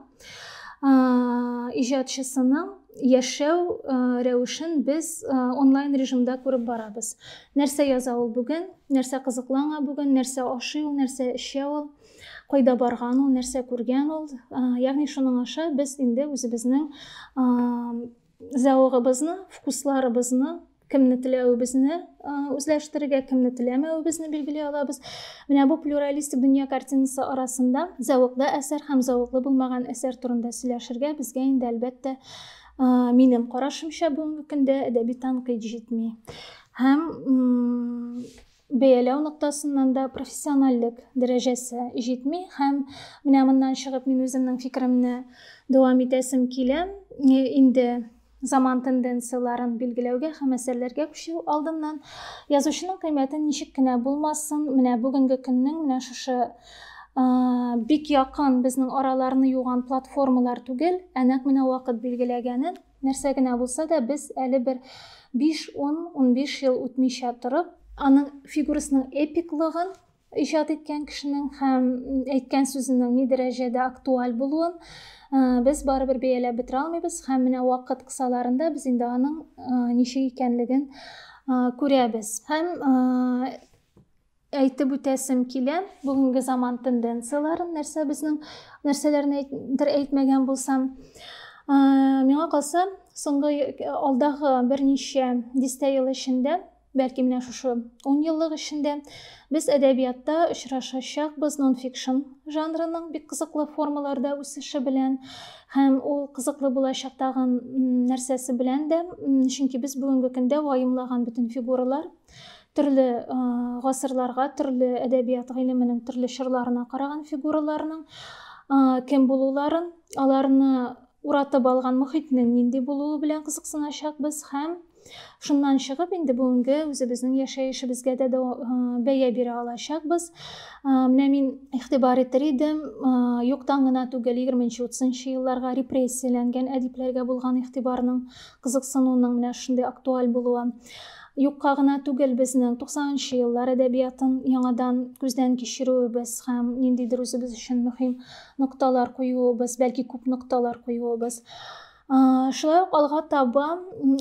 иҗатчысының яшәү рәвешен без онлайн режимда күреп барабыз. Нәрсә яза ул бүген, нәрсә кызыклана бүген, нәрсә ашый ул, нәрсә эчә ул, кайда барган ул, нәрсә күргән ул. Ягъни шуның аша без инде үзебезнең зәвыгыбызны, вкусларыбызны, кемне теләвебезне үзләштерергә, кемне теләмәвебезне билгели алабыз. Менә бу плюралистик дөнья картинасы арасында зәвыклы әсәр һәм зәвыклы булмаган әсәр турында сөйләшергә безгә инде әлбәттә минем карашымча бүгенге көндә әдәби тәнкыйть җитми. Һәм бәяләү ноктасыннан да профессиональлек дәрәҗәсе җитми. Һәм менә моннан чыгып мин үземнең фикеремне дәвам итәсем килә. Инде заман тенденцияларын билгеләүгә һәм әсәрләргә күчү алдыннан язучының кыйммәтен ничек кенә булмасын, менә бүгенге көннең менә шушы бик якын безнең араларны юган платформалар түгел, нәкъ менә вакыт билгеләгәнен, нәрсә генә булса да без әле бер 5-10-15 ел үтмичә торып, аның фигурасының эпиклыгын иҗат иткән кешенең һәм әйткән сүзенең ни дәрәҗәдә актуаль булуын без барыбер бәяләп бетерә алмыйбыз. Һәм менә вакыт кысаларында без инде аның ничек икәнлеген күрәбез. Һәм әйтеп үтәсем килә бүгенге заман тенденцияларын, нәрсәләрне әйтмәгән булсам, миңа калса, соңгы алдагы берничә дистә ел эчендә, бәлки менә шушы 10 еллык эчендә без әдәбиятта очрашачакбыз нон-фикшн жанрының бик кызыклы формаларда үсеше белән һәм ул кызыклы булачак тагын нәрсәсе белән дә, чөнки без бүгенге көндә ваемлаган бөтен фигуралар төрле гасырларга, төрле әдәбият гыйлеменең төрле чорларына караган фигураларның кем булуларын, аларны уратып алган мөхитнең нинди булуы белән кызыксыначакбыз һәм шуннан чыгып инде бүгенге үзебезнең яшәешебезгә дә бәя бирә алачакбыз. Менә мин игътибар итер идем, юктан гына түгел 20-30 елларга репрессияләнгән әдипләргә булган игътибарның кызыксынуның менә шундый актуаль булуы. Юкка гына түгел безнең 90 еллар әдәбиятын яңадан күздән кичерүебез һәм ниндидер үзебез өчен мөһим нокталар куюыбыз, бәлки күп нокталар куюыбыз. Шулай ук алга таба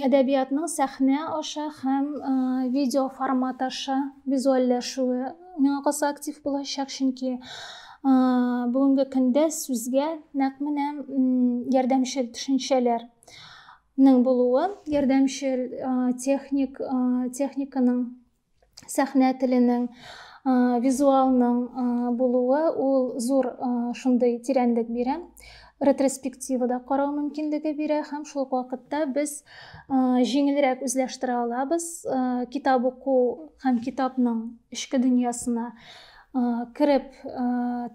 әдәбиятның сәхнә аша һәм видео формат аша визуальләшүе миңа калса актив булачак, чөнки бүгенге көндә сүзгә нәкъ менә ярдәмчел төшенчәләрнең булуы, ярдәмчел техниканың, сәхнә теленең, визуалның булуы ул зур шундый тирәнлек бирә. Ретроспективада карау мөмкинлеге бирә һәм шул ук вакытта без җиңелрәк үзләштерә алабыз. Китап уку һәм китапның эчке дөньясына кереп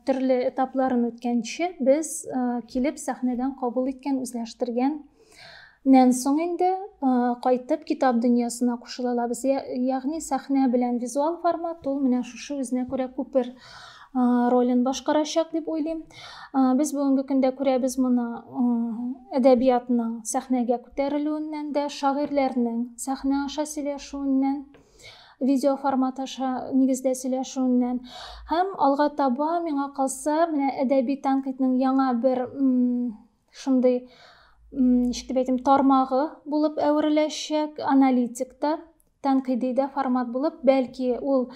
төрле этапларын үткәнче без килеп сәхнәдән кабул иткән, үзләштергәннән соң инде кайтып китап дөньясына кушыла алабыз. Ягъни сәхнә белән визуаль формат ул менә шушы үзенә күрә күпер ролен башкарачак дип уйлыйм. Без бүгенге көндә күрәбез моны әдәбиятның сәхнәгә күтәрелүеннән дә, шагыйрьләрнең сәхнә аша сөйләшүеннән, видео формат аша нигездә сөйләшүеннән һәм алга таба миңа калса менә әдәби тәнкыйтьнең яңа бер шундый ничек дип әйтим, тармагы булып әвереләчәк, аналитикта, тәнкыйдә формат булып, бәлки ул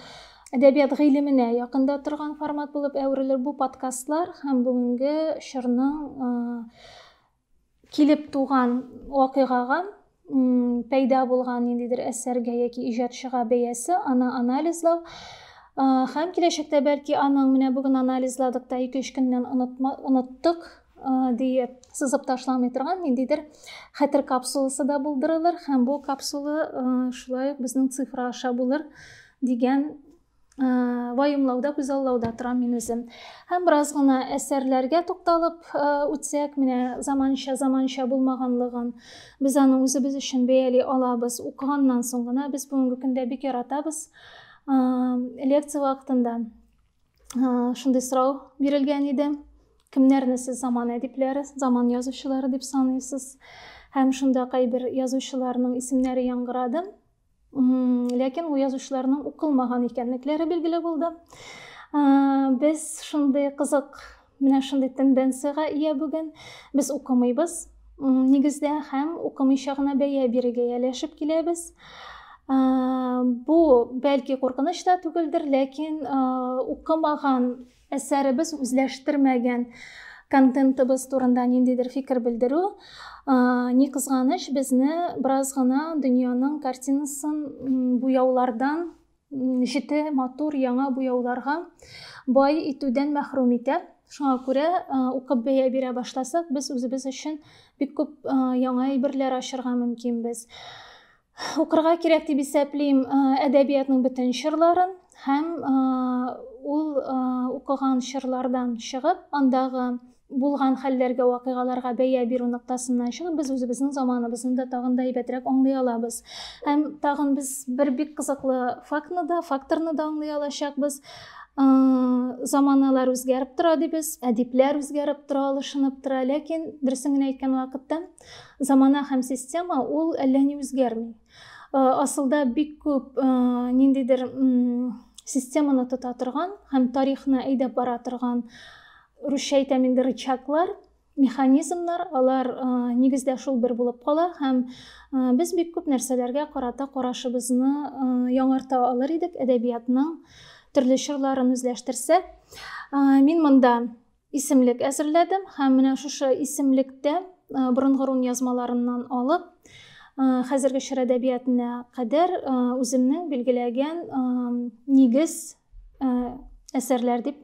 әдәбият гыйлеменә якында торган формат булып әверелер. Бу подкастлар һәм бүгенге чорның килеп туган вакыйгага, пәйда булган ниндидер әсәргә яки иҗатчыга бәясе, аны анализлау һәм киләчәктә бәлки аның менә бүген анализладык та 2-3 көннән оныттык диеп сызып ташламый торган ниндидер хәтер капсуласы да булдырылыр һәм бу капсула шулай ук безнең цифра аша булыр дигән вайымлауда, күзаллауда торам мин үзем. Һәм бераз гына әсәрләргә тукталып үтсәк, менә заманча булмаганлыгын без аның үзебез өчен бәяли алабыз. Укыганнан соң гына без бүгенге көндә бик яратабыз. Лекция вакытында шундый сорау бирелгән иде. Кемнәрне сез заман әдипләре, заман язучылары дип саныйсыз? Һәм шунда кайбер язучыларның исемнәре яңгырады. Ләкин у язучыларның укылмаган икәнлекләре билгеле булды. Без шундый кызык, менә шундый тенденцияга ия бүген. Без укымыйбыз нигездә һәм укымыйча гына бәя бирергә яләшеп киләбез. Бу бәлки куркыныч та түгелдер, ләкин укымаган әсәребез, үзләштермәгән контентыбыз турында ниндидер фикер белдерү, ни кызганыч, безне бераз гына дөньяның картинасын буяулардан, җете матур яңа буяуларга бай итүдән мәхрүм итә. Шуңа күрә укып бәя бирә башласак, без үзебез өчен бик күп яңа әйберләр ачарга мөмкинбез. Укырга кирәк дип исәплим әдәбиятның бөтен чорларын һәм ул укыган чорлардан чыгып, андагы булган хәлләргә, вакыйгаларга бәя бирү ноктасыннан чыгып, без үзебезнең заманыбызны да тагын да әйбәтрәк аңлый алабыз. Һәм тагын без бер бик кызыклы факторны да аңлый алачакбыз. Заманалар үзгәреп тора дибез, әдипләр үзгәреп тора, алышынып тора, ләкин дөресен генә әйткән вакытта замана һәм система ул әллә ни үзгәрми. Асылда бик күп ниндидер системаны тота торган һәм тарихны әйдәп бара торган русча әйтәм инде рычаглар, механизмнар, алар нигездә шул бер булып кала һәм без бик күп нәрсәләргә карата карашыбызны яңарта алыр идек, әдәбиятның төрле чорларын үзләштерсәк. Мин монда исемлек әзерләдем һәм менә шушы исемлектә борынгы рун язмаларыннан алып хәзерге чор әдәбиятына кадәр үземнең билгеләгән нигез әсәрләр дип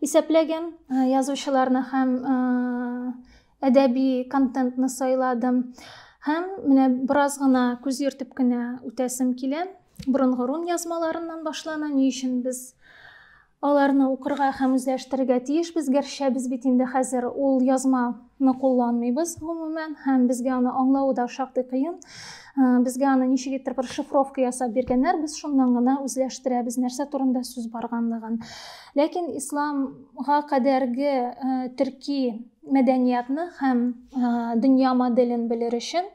исәпләгән язучыларны һәм әдәби контентны сайладым. Һәм менә бераз гына күз йөртеп кенә үтәсем килә. Борынгы рун язмаларыннан башлана, ни өчен без аларны укырга һәм үзләштерергә тиешбез. Гәрчә без бит инде хәзер ул язманы кулланмыйбыз гомумән, һәм безгә аны аңлау да шактый кыен. Безгә аны ничек итеп шифровка ясап биргәннәр, без шуннан гына үзләштерәбез, нәрсә турында сүз барганлыгын. Ләкин исламга кадәрге төрки мәдәниятны һәм дөнья моделен белер өчен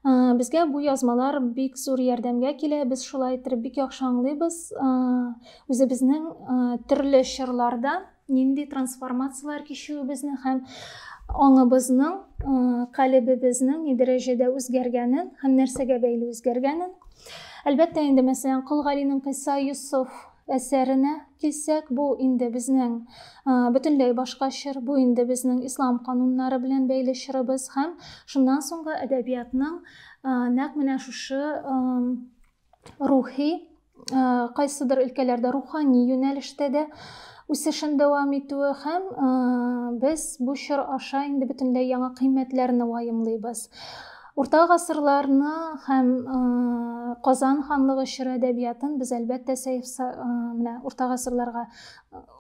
безгә бу язмалар бик зур ярдәмгә килә. Без шулай итеп бик яхшы аңлыйбыз үзебезнең төрле чорларда нинди трансформациялар кичүебезне һәм аңыбызның, калебебезнең ни дәрәҗәдә үзгәргәнен һәм нәрсәгә бәйле үзгәргәнен. Әлбәттә, инде мәсәлән, Кол Галинең Кыйса Юсуф әсәренә килсәк, бу инде безнең бөтенләй башка чор, бу инде безнең ислам кануннары белән бәйле чорыбыз, һәм шуннан соңгы әдәбиятның нәкъ менә шушы рухи, кайсыдыр өлкәләрдә рухани юнәлештә дә үсешен дәвам итүе һәм без бу чор аша инде бөтенләй яңа кыйммәтләрне ваемлыйбыз. Урта гасырларны һәм Казан ханлыгы чор әдәбиятын без әлбәттә менә урта гасырларга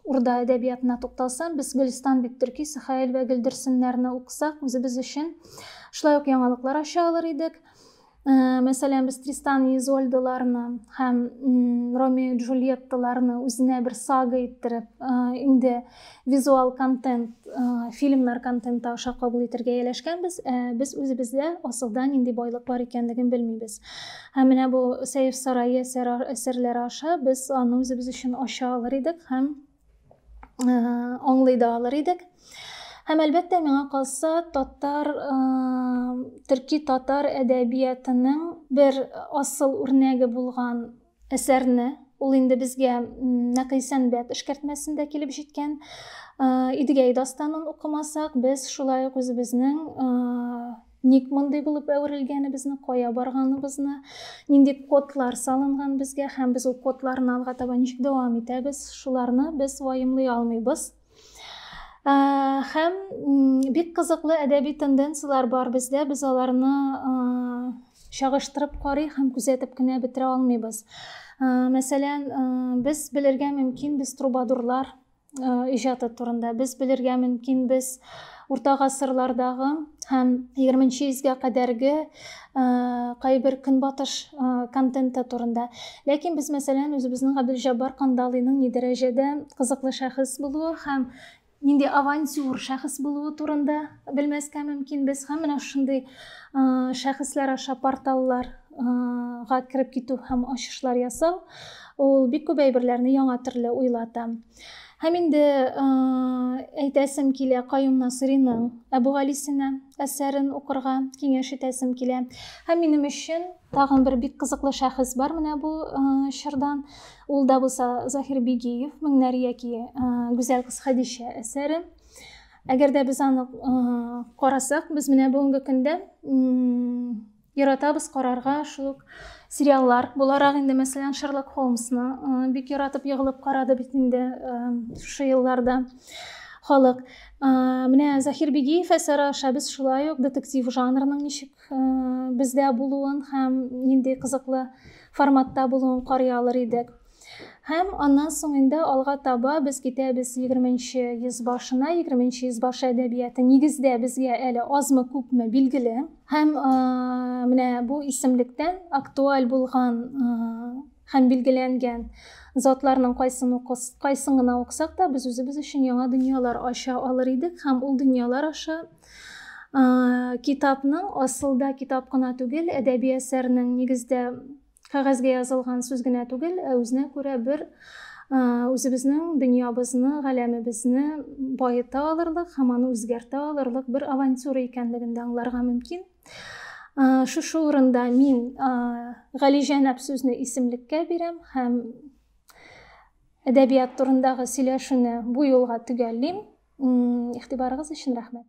урда әдәбиятына тукталсам, без Гөлстан бит Төрки, Сөхәйл вә Гөлдерсеннәрне укысак, үзебез өчен шулай ук яңалыклар аша алыр идек. Мәсәлән, без Тристан и Изольдаларны һәм Ромео и Джульетталарны үзенә бер сага иттереп, инде визуал контент, фильмнар контенты аша кабул итәргә яләшкәнбез. Без үзебездә асылдан нинди байлык бар икәнлеген белмибез. Һәм менә бу Сәйф сарае әсәрләре аша без аны үзебез өчен ача алыр идек һәм аңлый да алыр идек. Һәм әлбәттә, миңа калса, төрки татар әдәбиятының бер асыл үрнәге булган әсәрне, ул инде безгә Нәкыйсәнбәт эшкәртмәсендә килеп җиткән Идегәй дастанын укымасак, без шулай ук үзебезнең ник мондый булып әверелгәнебезне, кая барганыбызны, нинди кодлар салынган безгә, һәм без ул кодларны алга таба ничек дәвам итәбез, шуларны без ваемлый алмыйбыз. Һәм бик кызыклы әдәби тенденциялар бар бездә, без аларны чагыштырып карый һәм күзәтеп кенә бетерә алмыйбыз. Мәсәлән, без белергә мөмкин, без трубадурлар иҗаты турында, без белергә мөмкин, без урта гасырлардагы һәм 20нче йөзгә кадәрге кайбер көнбатыш контенты турында. Ләкин без мәсәлән үзебезнең Габделҗаббар Кандалыйның ни дәрәҗәдә кызыклы шәхес булуы һәм нинди авантюр шәхес булуы турында белмәскә мөмкин без, һәм менә шундый шәхесләр аша порталларга кереп китү һәм ачышлар ясау, ул бик күп әйберләрне яңа төрле уйлата. Һәм инде әйтәсем килә Каюм Насыйриның Әбүгалисина әсәрен укырга киңәш итәсем килә. Һәм минем өчен тагын бер бик кызыклы шәхес бар менә бу чордан. Ул да булса Заһир Бигиев, Меңнәр яки Гүзәл кыз Хәдичә әсәре. Әгәр дә без аны карасак, без менә бүгенге көндә яратабыз карарга шул сериаллар. Буларак инде мәсәлән Шерлок Холмсны бик яратып егылып карады бит инде шушы елларда халык. Менә Заһир Бигиев әсәре аша без шулай ук детектив жанрының ничек бездә булуын һәм нинди кызыклы форматта булуын карый алыр идек. Һәм аннан соң инде алга таба без китәбез 20нче йөз башына. 20нче йөз башы әдәбияты нигездә безгә әле азмы күпме билгеле. Һәм менә бу исемлектән актуаль булган һәм билгеләнгән затларның кайсын гына уксак та, без үзебез өчен яңа дөньялар ача алыр идек. Һәм ул дөньялар аша китапның асылда китап кына түгел, әдәби әсәрнең нигездә кәгазьгә язылган сүз генә түгел, үзенә күрә бер үзебезнең дөньябызны, галәмебезне байыта алырлык һәм аны үзгәртә алырлык бер авантюра икәнлеген дә аңларга мөмкин. Шушы урында мин Галиҗәнәп сүзне исемлеккә бирәм һәм әдәбият турындагы сөйләшүне бу юлга төгәллим. Игътибарыгыз өчен рәхмәт.